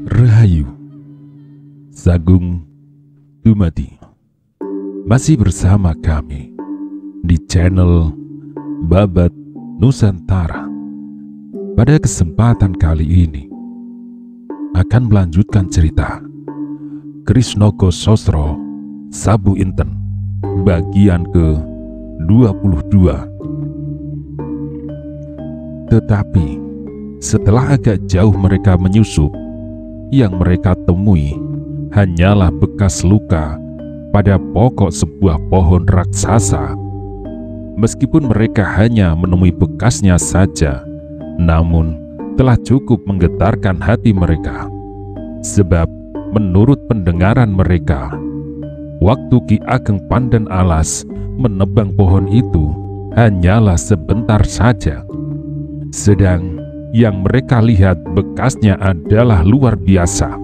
Rahayu, Sagung Dumadi, masih bersama kami di channel Babat Nusantara. Pada kesempatan kali ini akan melanjutkan cerita Krisnoko Sosro Sabu Inten bagian ke-22. Tetapi setelah agak jauh mereka menyusup, yang mereka temui hanyalah bekas luka pada pokok sebuah pohon raksasa. Meskipun mereka hanya menemui bekasnya saja, namun telah cukup menggetarkan hati mereka. Sebab menurut pendengaran mereka, waktu Ki Ageng Pandan Alas menebang pohon itu hanyalah sebentar saja. Sedang yang mereka lihat bekasnya adalah luar biasa.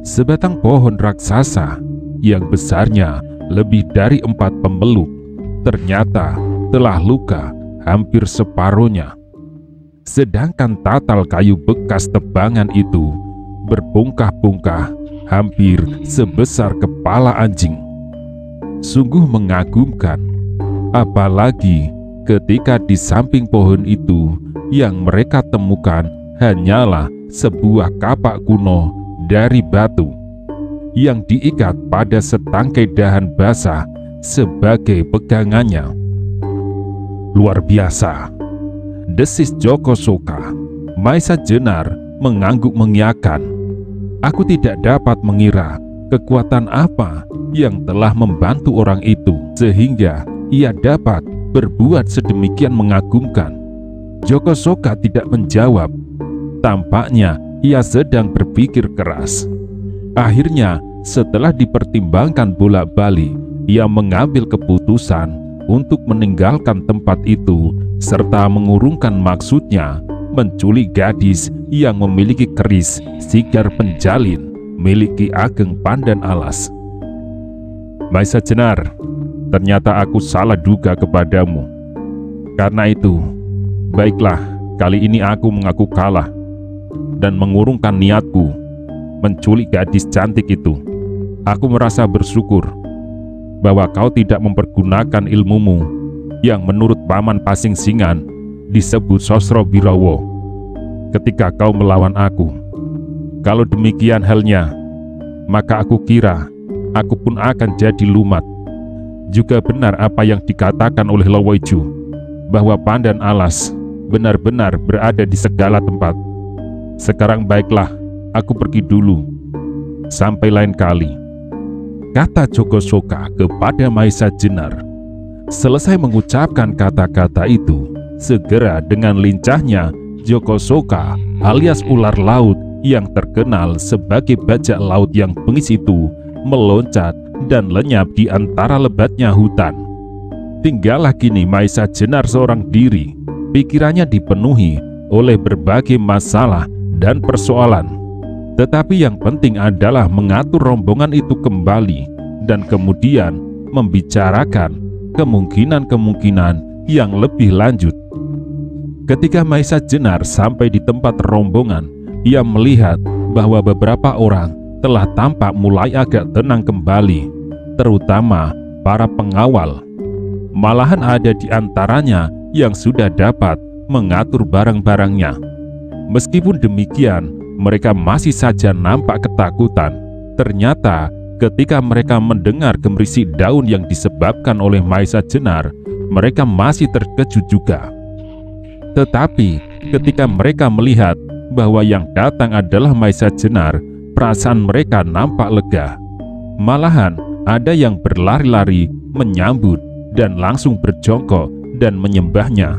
Sebatang pohon raksasa yang besarnya lebih dari 4 pemeluk ternyata telah luka hampir separuhnya. Sedangkan tatal kayu bekas tebangan itu berbungkah-bungkah hampir sebesar kepala anjing. Sungguh mengagumkan, apalagi ketika di samping pohon itu yang mereka temukan hanyalah sebuah kapak kuno dari batu yang diikat pada setangkai dahan basah sebagai pegangannya. Luar biasa, desis Joko Soka. Maisa Jenar mengangguk mengiyakan. Aku tidak dapat mengira kekuatan apa yang telah membantu orang itu sehingga ia dapat berbuat sedemikian mengagumkan. Joko Soka tidak menjawab. Tampaknya ia sedang berpikir keras. Akhirnya setelah dipertimbangkan bolak-balik, ia mengambil keputusan untuk meninggalkan tempat itu serta mengurungkan maksudnya menculik gadis yang memiliki keris sigar penjalin milik Ki Ageng Pandan Alas. Maisa Jenar, ternyata aku salah duga kepadamu. Karena itu, baiklah, kali ini aku mengaku kalah dan mengurungkan niatku menculik gadis cantik itu. Aku merasa bersyukur bahwa kau tidak mempergunakan ilmumu yang menurut Paman Pasingsingan disebut Sosro Birawa ketika kau melawan aku. Kalau demikian halnya, maka aku kira aku pun akan jadi lumat. Juga benar apa yang dikatakan oleh Lowoiju, bahwa Pandan Alas benar-benar berada di segala tempat. Sekarang baiklah, aku pergi dulu. Sampai lain kali, kata Joko Soka kepada Maisa Jenar. Selesai mengucapkan kata-kata itu, segera dengan lincahnya Joko Soka alias ular laut yang terkenal sebagai bajak laut yang bengis itu meloncat dan lenyap di antara lebatnya hutan. Tinggallah kini Maisa Jenar seorang diri. Pikirannya dipenuhi oleh berbagai masalah dan persoalan. Tetapi yang penting adalah mengatur rombongan itu kembali dan kemudian membicarakan kemungkinan-kemungkinan yang lebih lanjut. Ketika Maisa Jenar sampai di tempat rombongan, ia melihat bahwa beberapa orang telah tampak mulai agak tenang kembali, terutama para pengawal. Malahan ada di antaranya yang sudah dapat mengatur barang-barangnya. Meskipun demikian, mereka masih saja nampak ketakutan. Ternyata ketika mereka mendengar gemerisik daun yang disebabkan oleh Maisa Jenar, mereka masih terkejut juga. Tetapi ketika mereka melihat bahwa yang datang adalah Maisa Jenar, perasaan mereka nampak lega. Malahan ada yang berlari-lari menyambut dan langsung berjongkok dan menyembahnya,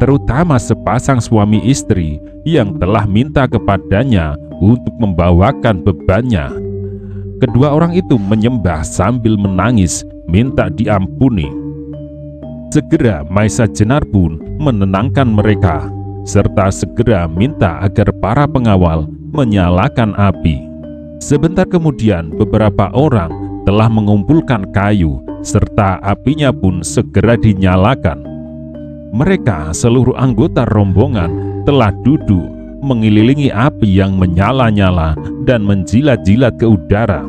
terutama sepasang suami istri yang telah minta kepadanya untuk membawakan bebannya. Kedua orang itu menyembah sambil menangis minta diampuni. Segera Maisa Jenar pun menenangkan mereka, serta segera minta agar para pengawal menyalakan api. Sebentar kemudian beberapa orang telah mengumpulkan kayu, serta apinya pun segera dinyalakan. Mereka, seluruh anggota rombongan, telah duduk mengelilingi api yang menyala-nyala dan menjilat-jilat ke udara.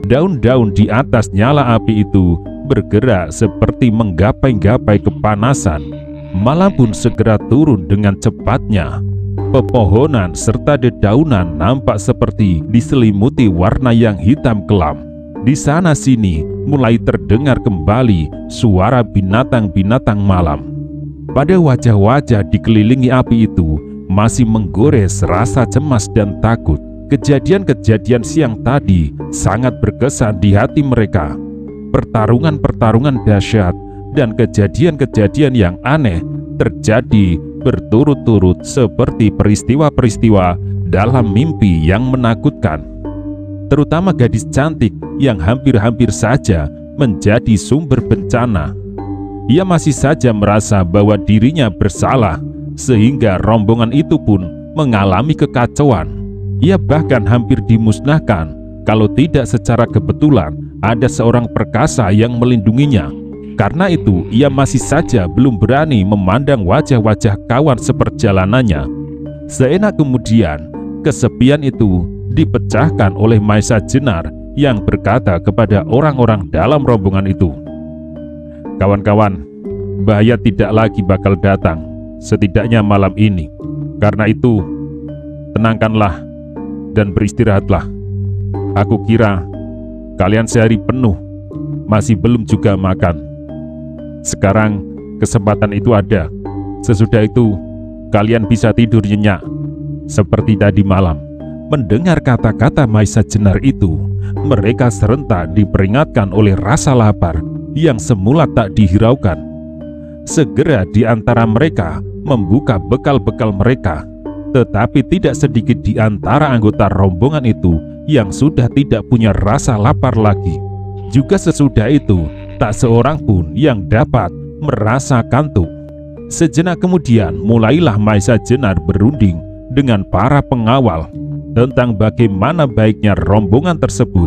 Daun-daun di atas nyala api itu bergerak seperti menggapai-gapai kepanasan. Malam pun segera turun dengan cepatnya. Pepohonan serta dedaunan nampak seperti diselimuti warna yang hitam kelam. Di sana-sini mulai terdengar kembali suara binatang-binatang malam. Pada wajah-wajah dikelilingi api itu masih menggores rasa cemas dan takut. Kejadian-kejadian siang tadi sangat berkesan di hati mereka. Pertarungan-pertarungan dahsyat dan kejadian-kejadian yang aneh terjadi berturut-turut seperti peristiwa-peristiwa dalam mimpi yang menakutkan. Terutama gadis cantik yang hampir-hampir saja menjadi sumber bencana. Ia masih saja merasa bahwa dirinya bersalah, sehingga rombongan itu pun mengalami kekacauan. Ia bahkan hampir dimusnahkan kalau tidak secara kebetulan ada seorang perkasa yang melindunginya. Karena itu, ia masih saja belum berani memandang wajah-wajah kawan seperjalanannya. Seenak kemudian, kesepian itu dipecahkan oleh Maisa Jenar yang berkata kepada orang-orang dalam rombongan itu, "Kawan-kawan, bahaya tidak lagi bakal datang, setidaknya malam ini. Karena itu, tenangkanlah dan beristirahatlah. Aku kira kalian sehari penuh masih belum juga makan. Sekarang kesempatan itu ada. Sesudah itu kalian bisa tidur nyenyak seperti tadi malam." Mendengar kata-kata Maisa Jenar itu, mereka serentak diperingatkan oleh rasa lapar yang semula tak dihiraukan. Segera di antara mereka membuka bekal-bekal mereka. Tetapi tidak sedikit di antara anggota rombongan itu yang sudah tidak punya rasa lapar lagi. Juga sesudah itu, tak seorang pun yang dapat merasa kantuk. Sejenak kemudian, mulailah Maisa Jenar berunding dengan para pengawal tentang bagaimana baiknya rombongan tersebut.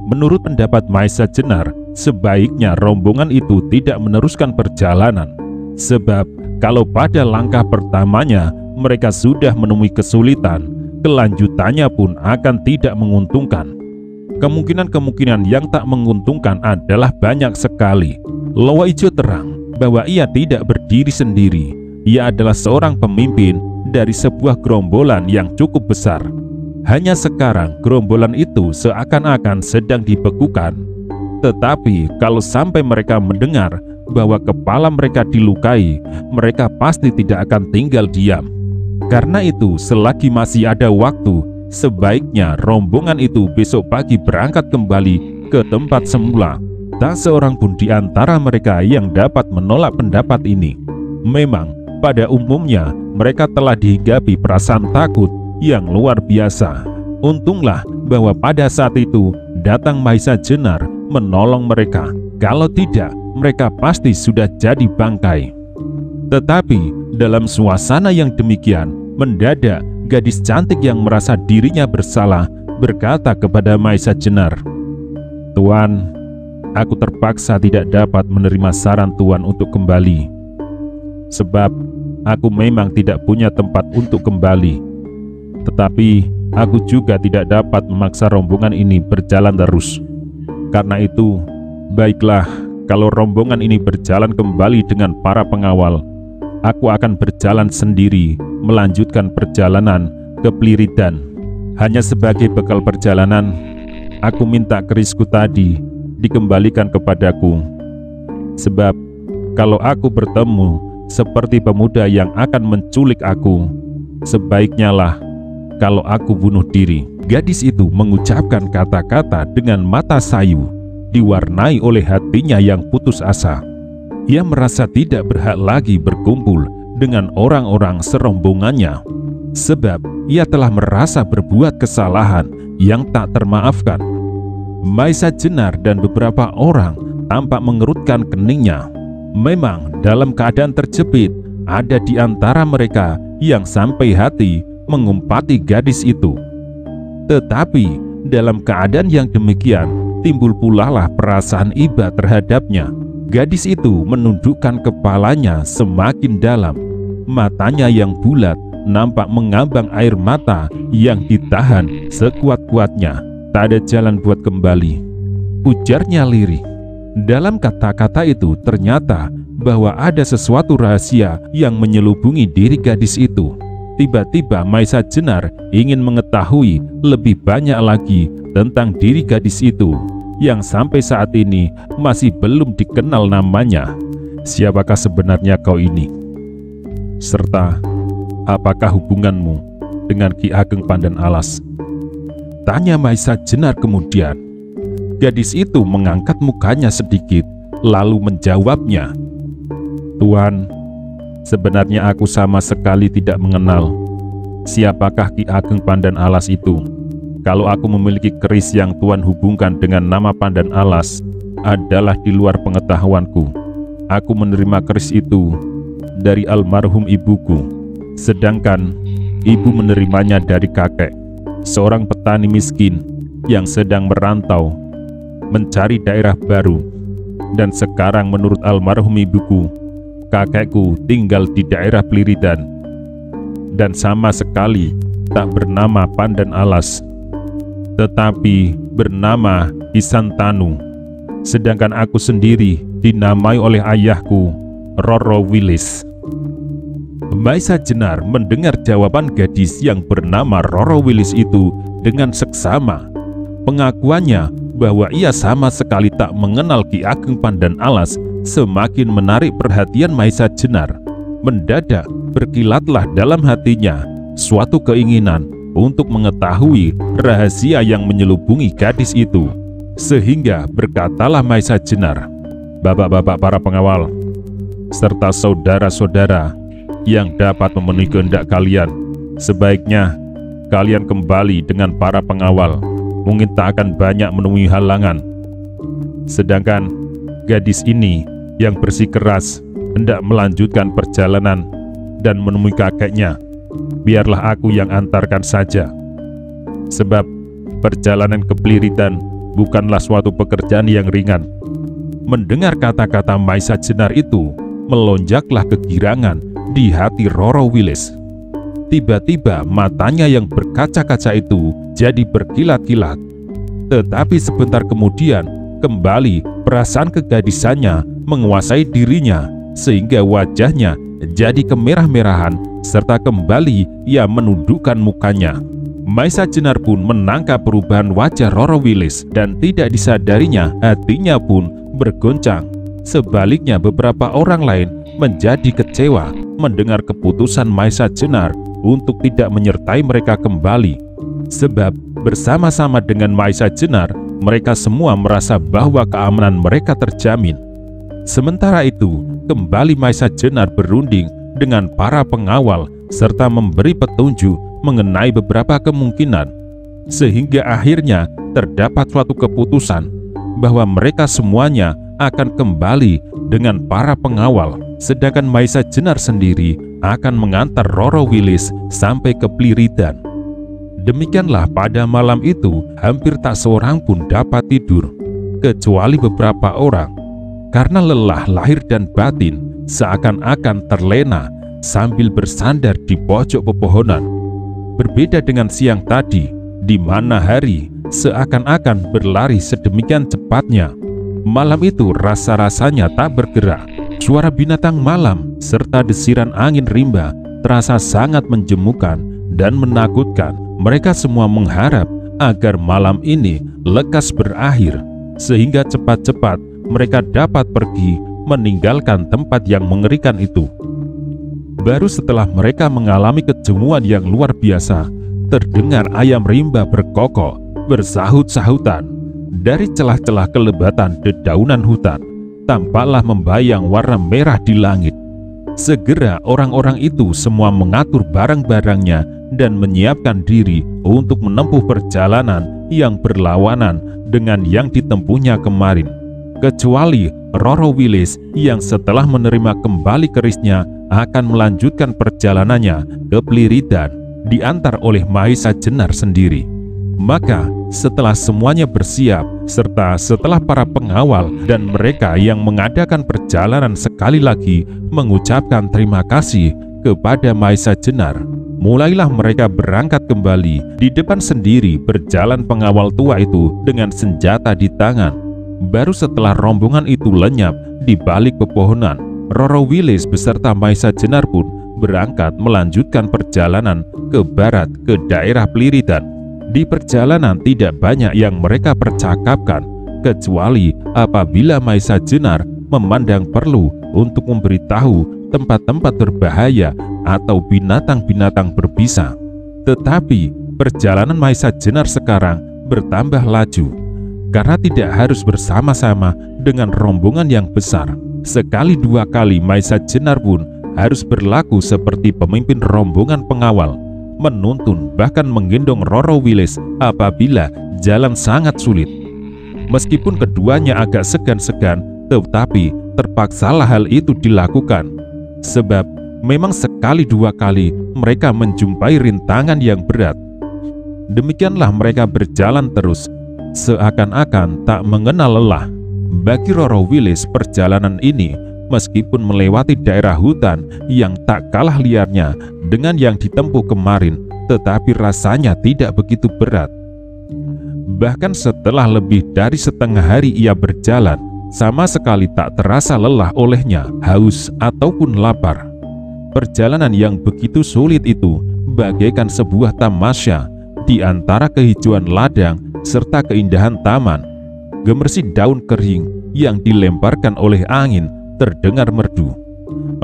Menurut pendapat Maisa Jenar, sebaiknya rombongan itu tidak meneruskan perjalanan. Sebab kalau pada langkah pertamanya mereka sudah menemui kesulitan, kelanjutannya pun akan tidak menguntungkan. Kemungkinan-kemungkinan yang tak menguntungkan adalah banyak sekali. Loa Ijo terang bahwa ia tidak berdiri sendiri. Ia adalah seorang pemimpin dari sebuah gerombolan yang cukup besar. Hanya sekarang gerombolan itu seakan-akan sedang dibekukan. Tetapi kalau sampai mereka mendengar bahwa kepala mereka dilukai, mereka pasti tidak akan tinggal diam. Karena itu, selagi masih ada waktu, sebaiknya rombongan itu besok pagi berangkat kembali ke tempat semula. Tak seorang pun di antara mereka yang dapat menolak pendapat ini. Memang, pada umumnya mereka telah dihinggapi perasaan takut yang luar biasa. Untunglah bahwa pada saat itu datang Maisa Jenar menolong mereka. Kalau tidak, mereka pasti sudah jadi bangkai. Tetapi dalam suasana yang demikian, mendadak gadis cantik yang merasa dirinya bersalah berkata kepada Maisa Jenar, "Tuan, aku terpaksa tidak dapat menerima saran Tuan untuk kembali. Sebab aku memang tidak punya tempat untuk kembali. Tetapi aku juga tidak dapat memaksa rombongan ini berjalan terus. Karena itu, baiklah kalau rombongan ini berjalan kembali dengan para pengawal. Aku akan berjalan sendiri, melanjutkan perjalanan ke Pliridan. Hanya sebagai bekal perjalanan, aku minta kerisku tadi dikembalikan kepadaku. Sebab kalau aku bertemu seperti pemuda yang akan menculik aku, sebaiknya lah kalau aku bunuh diri." Gadis itu mengucapkan kata-kata dengan mata sayu, diwarnai oleh hatinya yang putus asa. Ia merasa tidak berhak lagi berkumpul dengan orang-orang serombongannya, sebab ia telah merasa berbuat kesalahan yang tak termaafkan. Maisa Jenar dan beberapa orang tampak mengerutkan keningnya. Memang dalam keadaan terjepit, ada di antara mereka yang sampai hati mengumpati gadis itu. Tetapi dalam keadaan yang demikian, timbul pula lah perasaan iba terhadapnya. Gadis itu menundukkan kepalanya semakin dalam. Matanya yang bulat nampak mengambang air mata yang ditahan sekuat-kuatnya. Tak ada jalan buat kembali, ujarnya lirih. Dalam kata-kata itu ternyata bahwa ada sesuatu rahasia yang menyelubungi diri gadis itu. Tiba-tiba Maisa Jenar ingin mengetahui lebih banyak lagi tentang diri gadis itu yang sampai saat ini masih belum dikenal namanya. Siapakah sebenarnya kau ini? Serta apakah hubunganmu dengan Ki Ageng Pandan Alas? Tanya Maisa Jenar kemudian. Gadis itu mengangkat mukanya sedikit, lalu menjawabnya. Tuan, sebenarnya aku sama sekali tidak mengenal siapakah Ki Ageng Pandan Alas itu. Kalau aku memiliki keris yang Tuan hubungkan dengan nama Pandan Alas adalah di luar pengetahuanku. Aku menerima keris itu dari almarhum ibuku, sedangkan ibu menerimanya dari kakek, seorang petani miskin yang sedang merantau mencari daerah baru. Dan sekarang menurut almarhum ibuku, kakekku tinggal di daerah Pliridan dan sama sekali tak bernama Pandan Alas, tetapi bernama Kisantanu. Sedangkan aku sendiri dinamai oleh ayahku, Roro Wilis. Maisa Jenar mendengar jawaban gadis yang bernama Roro Wilis itu dengan seksama. Pengakuannya bahwa ia sama sekali tak mengenal Ki Ageng Pandan Alas semakin menarik perhatian Maisa Jenar. Mendadak berkilatlah dalam hatinya suatu keinginan untuk mengetahui rahasia yang menyelubungi gadis itu. Sehingga berkatalah Maisa Jenar, "Bapak-bapak para pengawal, serta saudara-saudara yang dapat memenuhi kehendak kalian, sebaiknya kalian kembali dengan para pengawal. Mungkin tak akan banyak menemui halangan. Sedangkan gadis ini yang bersikeras hendak melanjutkan perjalanan dan menemui kakeknya, biarlah aku yang antarkan saja. Sebab perjalanan ke Pliridan bukanlah suatu pekerjaan yang ringan." Mendengar kata-kata Maisa Jenar itu, melonjaklah kegirangan di hati Roro Wilis. Tiba-tiba matanya yang berkaca-kaca itu jadi berkilat-kilat. Tetapi sebentar kemudian kembali perasaan kegadisannya menguasai dirinya, sehingga wajahnya jadi kemerah-merahan serta kembali ia menundukkan mukanya. Maisa Jenar pun menangkap perubahan wajah Roro Wilis dan tidak disadarinya hatinya pun bergoncang. Sebaliknya beberapa orang lain menjadi kecewa mendengar keputusan Maisa Jenar untuk tidak menyertai mereka kembali. Sebab bersama-sama dengan Maisa Jenar, mereka semua merasa bahwa keamanan mereka terjamin. Sementara itu, kembali Maisa Jenar berunding dengan para pengawal serta memberi petunjuk mengenai beberapa kemungkinan, sehingga akhirnya terdapat suatu keputusan bahwa mereka semuanya akan kembali dengan para pengawal, sedangkan Maisa Jenar sendiri akan mengantar Roro Wilis sampai ke Pliridan. Demikianlah pada malam itu hampir tak seorang pun dapat tidur, kecuali beberapa orang, karena lelah lahir dan batin seakan-akan terlena sambil bersandar di pojok pepohonan. Berbeda dengan siang tadi, di mana hari seakan-akan berlari sedemikian cepatnya. Malam itu rasa-rasanya tak bergerak. Suara binatang malam serta desiran angin rimba terasa sangat menjemukan dan menakutkan. Mereka semua mengharap agar malam ini lekas berakhir, sehingga cepat-cepat mereka dapat pergi meninggalkan tempat yang mengerikan itu. Baru setelah mereka mengalami kejemuan yang luar biasa, terdengar ayam rimba berkokok, bersahut-sahutan. Dari celah-celah kelebatan dedaunan hutan, tampaklah membayang warna merah di langit. Segera orang-orang itu semua mengatur barang-barangnya dan menyiapkan diri untuk menempuh perjalanan yang berlawanan dengan yang ditempuhnya kemarin. Kecuali Roro Wilis yang setelah menerima kembali kerisnya akan melanjutkan perjalanannya ke Pliridan, diantar oleh Maisa Jenar sendiri. Maka Setelah semuanya bersiap, serta setelah para pengawal dan mereka yang mengadakan perjalanan sekali lagi mengucapkan terima kasih kepada Maesa Jenar, mulailah mereka berangkat kembali. Di depan sendiri berjalan pengawal tua itu dengan senjata di tangan. Baru setelah rombongan itu lenyap di balik pepohonan, Roro Wilis beserta Maesa Jenar pun berangkat melanjutkan perjalanan ke barat ke daerah Pliridan. Di perjalanan tidak banyak yang mereka percakapkan, kecuali apabila Maesa Jenar memandang perlu untuk memberitahu tempat-tempat berbahaya atau binatang-binatang berbisa. Tetapi perjalanan Maesa Jenar sekarang bertambah laju, karena tidak harus bersama-sama dengan rombongan yang besar. Sekali dua kali Maesa Jenar pun harus berlaku seperti pemimpin rombongan pengawal, menuntun bahkan menggendong Roro Wilis apabila jalan sangat sulit. Meskipun keduanya agak segan-segan, tetapi terpaksalah hal itu dilakukan. Sebab memang sekali dua kali mereka menjumpai rintangan yang berat. Demikianlah mereka berjalan terus, seakan-akan tak mengenal lelah. Bagi Roro Wilis, perjalanan ini meskipun melewati daerah hutan yang tak kalah liarnya dengan yang ditempuh kemarin, tetapi rasanya tidak begitu berat. Bahkan setelah lebih dari setengah hari ia berjalan, sama sekali tak terasa lelah olehnya, haus ataupun lapar. Perjalanan yang begitu sulit itu bagaikan sebuah tamasya di antara kehijauan ladang serta keindahan taman. Gemersi daun kering yang dilemparkan oleh angin terdengar merdu.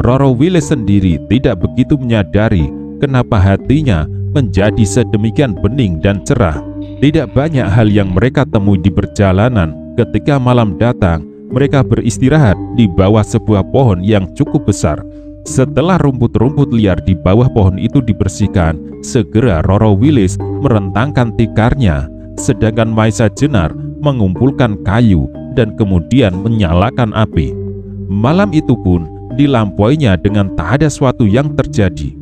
Roro Wilis sendiri tidak begitu menyadari kenapa hatinya menjadi sedemikian bening dan cerah. Tidak banyak hal yang mereka temui di perjalanan. Ketika malam datang, mereka beristirahat di bawah sebuah pohon yang cukup besar. Setelah rumput-rumput liar di bawah pohon itu dibersihkan, segera Roro Wilis merentangkan tikarnya, sedangkan Maesa Jenar mengumpulkan kayu dan kemudian menyalakan api. Malam itu pun dilampauinya dengan tak ada suatu yang terjadi.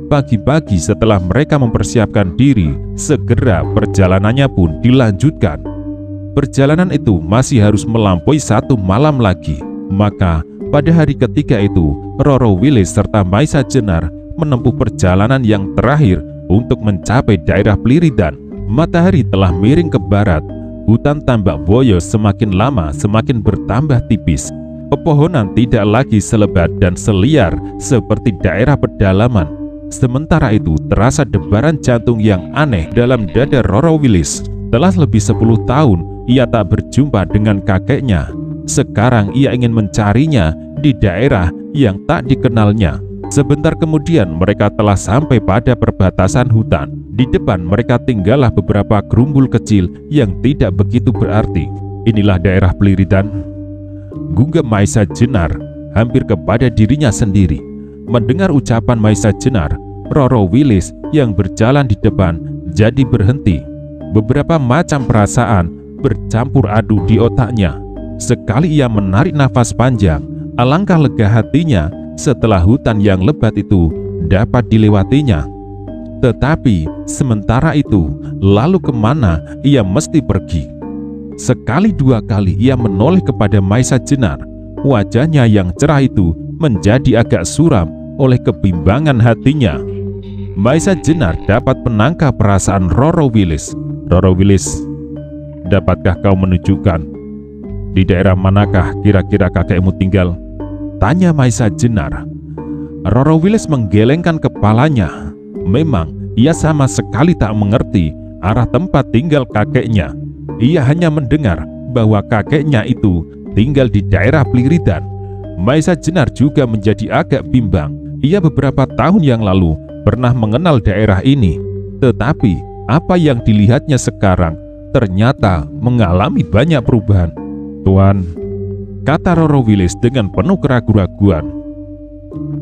Pagi-pagi setelah mereka mempersiapkan diri, segera perjalanannya pun dilanjutkan. Perjalanan itu masih harus melampaui satu malam lagi. Maka pada hari ketiga itu, Roro Wilis serta Maesa Jenar menempuh perjalanan yang terakhir untuk mencapai daerah Pliridan. Matahari telah miring ke barat. Hutan Tambak Boyo semakin lama semakin bertambah tipis. Pepohonan tidak lagi selebat dan seliar seperti daerah pedalaman. Sementara itu terasa debaran jantung yang aneh dalam dada Roro Wilis. Telah lebih 10 tahun ia tak berjumpa dengan kakeknya. Sekarang ia ingin mencarinya di daerah yang tak dikenalnya. Sebentar kemudian mereka telah sampai pada perbatasan hutan. Di depan mereka tinggallah beberapa gerumbul kecil yang tidak begitu berarti. Inilah daerah Pliridan, gumam Maesa Jenar hampir kepada dirinya sendiri. Mendengar ucapan Maesa Jenar, Roro Wilis yang berjalan di depan jadi berhenti. Beberapa macam perasaan bercampur aduk di otaknya. Sekali ia menarik nafas panjang, alangkah lega hatinya setelah hutan yang lebat itu dapat dilewatinya. Tetapi sementara itu, lalu kemana ia mesti pergi? Sekali dua kali ia menoleh kepada Maesa Jenar. Wajahnya yang cerah itu menjadi agak suram oleh kebimbangan hatinya. Maesa Jenar dapat menangkap perasaan Roro Wilis. Roro Wilis, dapatkah kau menunjukkan di daerah manakah kira-kira kakekmu tinggal? Tanya Maesa Jenar. Roro Wilis menggelengkan kepalanya. Memang ia sama sekali tak mengerti arah tempat tinggal kakeknya. Ia hanya mendengar bahwa kakeknya itu tinggal di daerah Pliridan. Maesa Jenar juga menjadi agak bimbang. Ia beberapa tahun yang lalu pernah mengenal daerah ini, tetapi apa yang dilihatnya sekarang ternyata mengalami banyak perubahan. Tuan, kata Roro Wilis dengan penuh keraguan-raguan,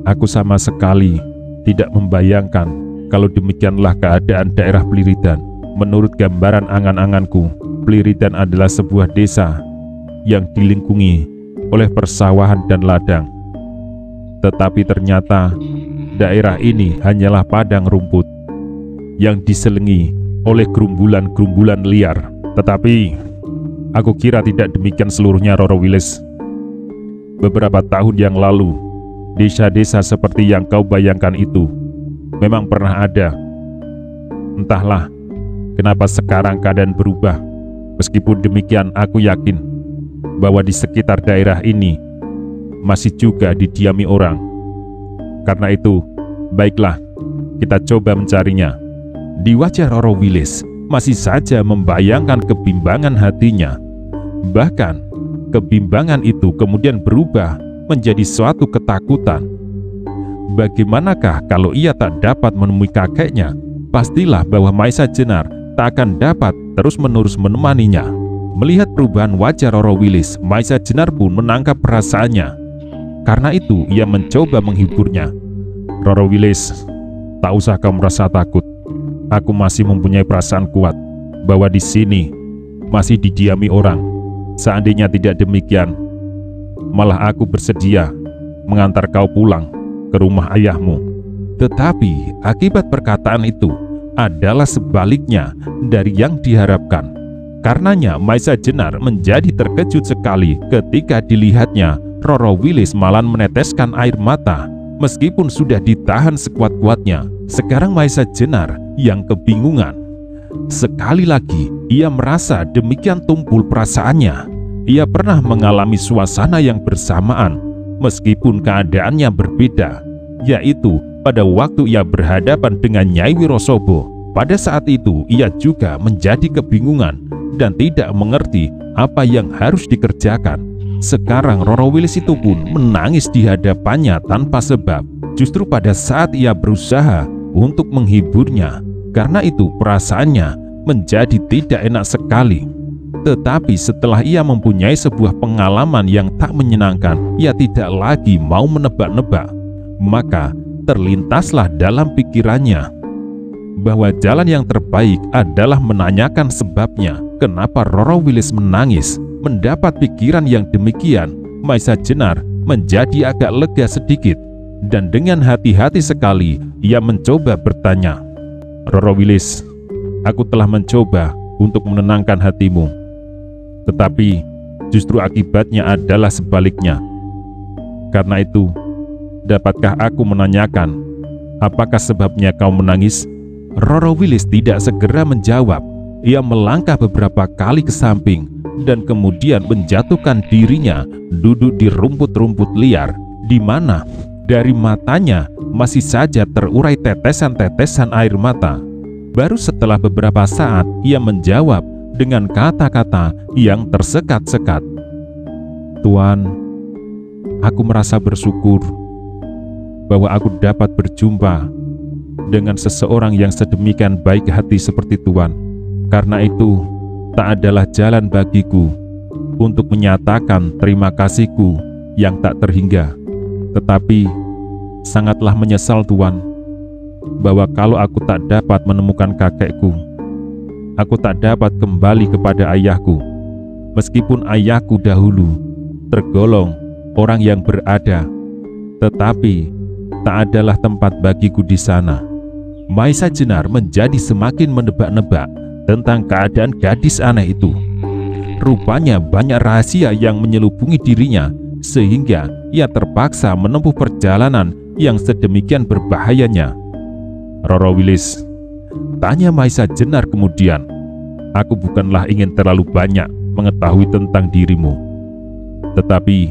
aku sama sekali tidak membayangkan kalau demikianlah keadaan daerah Pliridan. Menurut gambaran angan-anganku, Pliridan adalah sebuah desa yang dilingkungi oleh persawahan dan ladang. Tetapi ternyata daerah ini hanyalah padang rumput yang diselingi oleh gerumbulan-gerumbulan liar. Tetapi aku kira tidak demikian seluruhnya, Roro Wilis. Beberapa tahun yang lalu, desa-desa seperti yang kau bayangkan itu memang pernah ada. Entahlah kenapa sekarang keadaan berubah. Meskipun demikian, aku yakin bahwa di sekitar daerah ini masih juga didiami orang. Karena itu, baiklah, kita coba mencarinya. Di wajah Roro Wilis masih saja membayangkan kebimbangan hatinya. Bahkan, kebimbangan itu kemudian berubah menjadi suatu ketakutan. Bagaimanakah kalau ia tak dapat menemui kakeknya? Pastilah bahwa Maisa Jenar tak akan dapat terus-menerus menemaninya. Melihat perubahan wajah Roro Wilis, Maisa Jenar pun menangkap perasaannya. Karena itu, ia mencoba menghiburnya. Roro Wilis, tak usah kau merasa takut. Aku masih mempunyai perasaan kuat bahwa di sini masih didiami orang. Seandainya tidak demikian, malah aku bersedia mengantar kau pulang ke rumah ayahmu. Tetapi akibat perkataan itu adalah sebaliknya dari yang diharapkan. Karenanya Maisa Jenar menjadi terkejut sekali ketika dilihatnya Roro Wilis malah meneteskan air mata. Meskipun sudah ditahan sekuat-kuatnya, sekarang Maisa Jenar yang kebingungan. Sekali lagi ia merasa demikian tumpul perasaannya. Ia pernah mengalami suasana yang bersamaan, meskipun keadaannya berbeda, yaitu pada waktu ia berhadapan dengan Nyai Wirosobo. Pada saat itu ia juga menjadi kebingungan dan tidak mengerti apa yang harus dikerjakan. Sekarang Roro Wilis itu pun menangis di hadapannya tanpa sebab, justru pada saat ia berusaha untuk menghiburnya. Karena itu perasaannya menjadi tidak enak sekali. Tetapi setelah ia mempunyai sebuah pengalaman yang tak menyenangkan, ia tidak lagi mau menebak-nebak. Maka terlintaslah dalam pikirannya bahwa jalan yang terbaik adalah menanyakan sebabnya kenapa Roro Wilis menangis. Mendapat pikiran yang demikian, Maisa Jenar menjadi agak lega sedikit, dan dengan hati-hati sekali ia mencoba bertanya, Roro Wilis, aku telah mencoba untuk menenangkan hatimu, tetapi justru akibatnya adalah sebaliknya. Karena itu, dapatkah aku menanyakan, apakah sebabnya kau menangis? Roro Wilis tidak segera menjawab. Ia melangkah beberapa kali ke samping dan kemudian menjatuhkan dirinya duduk di rumput-rumput liar, di mana dari matanya masih saja terurai tetesan-tetesan air mata. Baru setelah beberapa saat ia menjawab dengan kata-kata yang tersekat-sekat, Tuan, aku merasa bersyukur bahwa aku dapat berjumpa dengan seseorang yang sedemikian baik hati seperti Tuan. Karena itu, tak adalah jalan bagiku untuk menyatakan terima kasihku yang tak terhingga. Tetapi, sangatlah menyesal Tuan, bahwa kalau aku tak dapat menemukan kakekku, aku tak dapat kembali kepada ayahku. Meskipun ayahku dahulu tergolong orang yang berada, tetapi tak adalah tempat bagiku di sana. Maisa Jenar menjadi semakin menebak-nebak tentang keadaan gadis aneh itu. Rupanya banyak rahasia yang menyelubungi dirinya, sehingga ia terpaksa menempuh perjalanan yang sedemikian berbahayanya. Roro Wilis, tanya Maisa Jenar kemudian, aku bukanlah ingin terlalu banyak mengetahui tentang dirimu, tetapi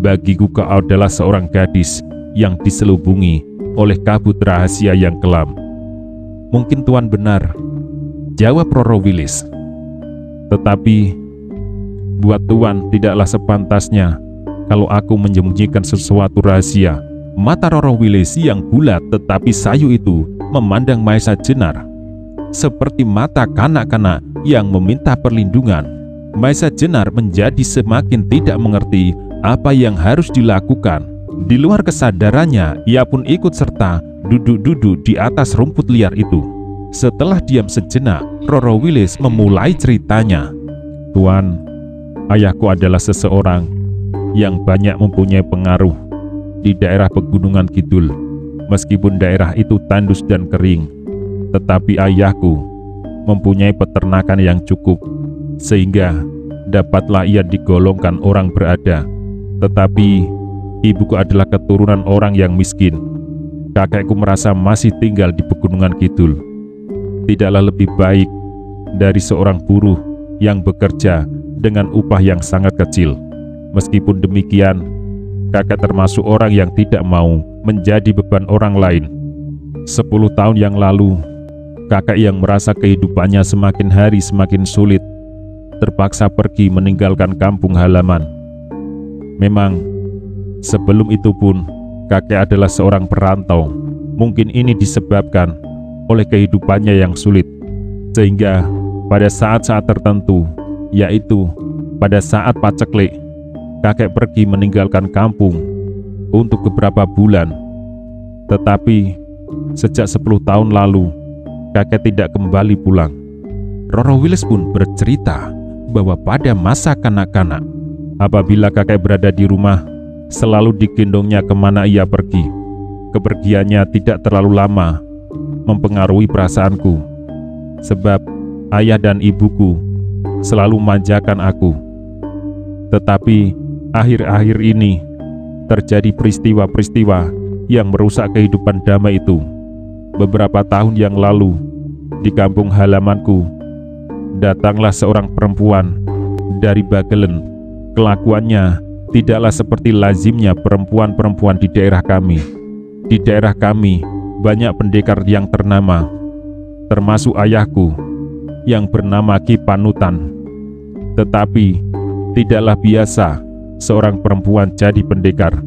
bagiku kau adalah seorang gadis yang diselubungi oleh kabut rahasia yang kelam. Mungkin Tuan benar, jawab Roro Wilis. Tetapi buat Tuan tidaklah sepantasnya kalau aku menyembunyikan sesuatu rahasia. Mata Roro Wilis yang bulat tetapi sayu itu memandang Maisa Jenar seperti mata kanak-kanak yang meminta perlindungan. Maisa Jenar menjadi semakin tidak mengerti apa yang harus dilakukan. Di luar kesadarannya, ia pun ikut serta duduk-duduk di atas rumput liar itu. Setelah diam sejenak, Roro Wilis memulai ceritanya. Tuan, ayahku adalah seseorang yang banyak mempunyai pengaruh di daerah pegunungan kidul. Meskipun daerah itu tandus dan kering, tetapi ayahku mempunyai peternakan yang cukup sehingga dapatlah ia digolongkan orang berada. Tetapi ibuku adalah keturunan orang yang miskin. Kakekku merasa masih tinggal di Pegunungan Kidul. Tidaklah lebih baik dari seorang buruh yang bekerja dengan upah yang sangat kecil. Meskipun demikian, kakek termasuk orang yang tidak mau menjadi beban orang lain. 10 tahun yang lalu, kakek yang merasa kehidupannya semakin hari semakin sulit, terpaksa pergi meninggalkan kampung halaman. Memang, sebelum itu pun, kakek adalah seorang perantau. Mungkin ini disebabkan oleh kehidupannya yang sulit, sehingga pada saat-saat tertentu, yaitu pada saat paceklik, kakek pergi meninggalkan kampung untuk beberapa bulan. Tetapi, sejak 10 tahun lalu, kakek tidak kembali pulang. Roro Willis pun bercerita bahwa pada masa kanak-kanak, apabila kakek berada di rumah, selalu digendongnya kemana ia pergi. Kepergiannya tidak terlalu lama mempengaruhi perasaanku, sebab ayah dan ibuku selalu memanjakan aku. Tetapi akhir-akhir ini terjadi peristiwa-peristiwa yang merusak kehidupan damai itu. Beberapa tahun yang lalu, di kampung halamanku, datanglah seorang perempuan dari Bagelen. Kelakuannya tidaklah seperti lazimnya perempuan-perempuan di daerah kami. Di daerah kami banyak pendekar yang ternama, termasuk ayahku yang bernama Ki Panutan. Tetapi tidaklah biasa seorang perempuan jadi pendekar.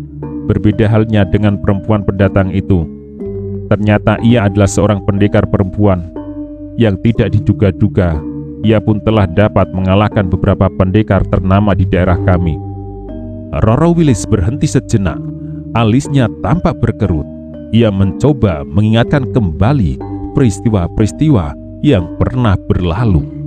Berbeda halnya dengan perempuan pendatang itu. Ternyata ia adalah seorang pendekar perempuan yang tidak diduga-duga. Ia pun telah dapat mengalahkan beberapa pendekar ternama di daerah kami. Roro Willis berhenti sejenak, alisnya tampak berkerut. Ia mencoba mengingatkan kembali peristiwa-peristiwa yang pernah berlalu.